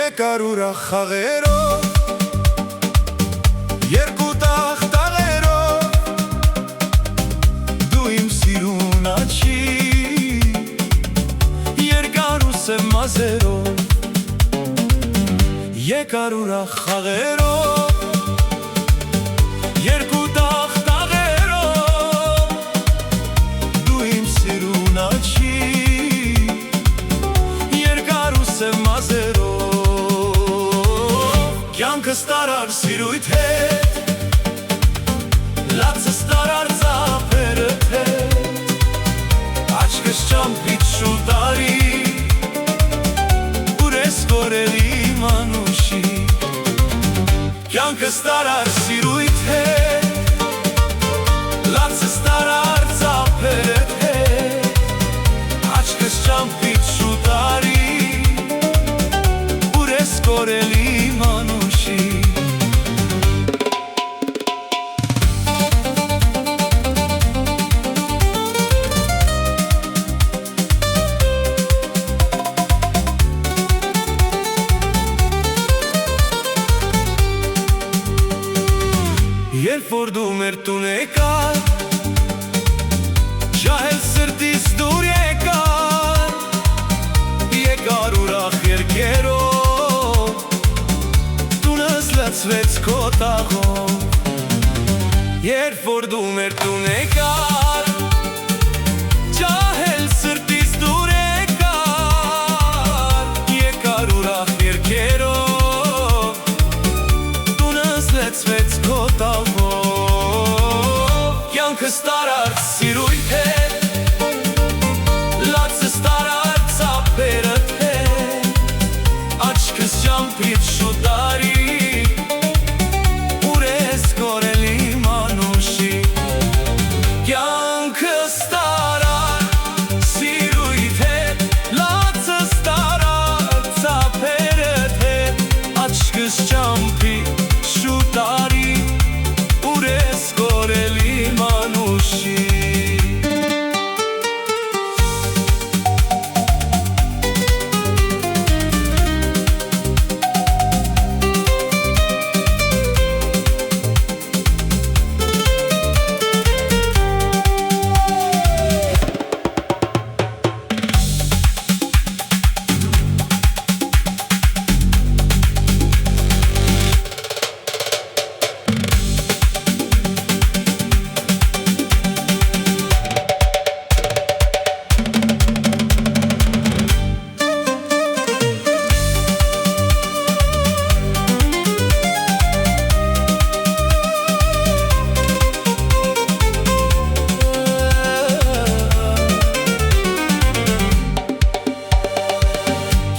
Եկար ուրախ խաղերով, երկու տաղտաղերով, դու իմ սիրուն աչի, երկար ու սև մազերով։ Եկար ուրախ խաղերով, երկու տաղտաղերով, դու իմ սիրուն աչի, երկար ու սև մազերով։ Կյանքս տարար սիրույթ հետ, լացս տարար ծափերդ հետ, աչքս ճամփից շուտ արի, ուր ես կորել իմ անուշի։ Կյանքս տարար սիրույթ հետ, լացս տարար ծափերդ հետ, աչքս ճամփից շուտ արի, ուր ես կորել իմ անուշի։ Երբ որ դու մեր տուն եկար, ջահել սրտիս դուր եկար, եկար ուրախ երգերով, տունս լցվեց քո տաղով։ Երբ որ դու մեր տուն եկար, ջահել սրտիս դուր եկար, եկար ուրախ երգերով, տունս լցվեց քո տաղով։ Կյանքս տարար սիրույթ հետ, լացս տարար ծափերդ հետ, աչքս ճամփից շուտ արի, ուր ես կորել իմ անուշի։ Կյանքս տարար սիրույթ հետ, լացս տարար ծափերդ հետ, աչքս ճամփից շուտ արի, ուր ես կորել իմ անուշի։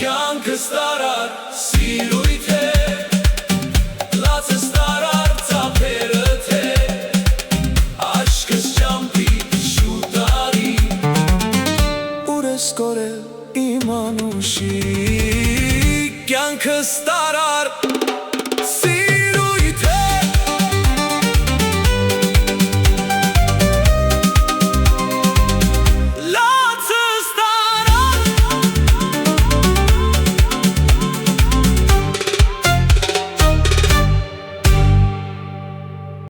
Կյանքս տարար սիրույթ հետ, լացս տարար ծափերդ հետ, աչքս ճամփից շուտ արի, ուր ես կորել իմ անուշի։ Կյանքս տարար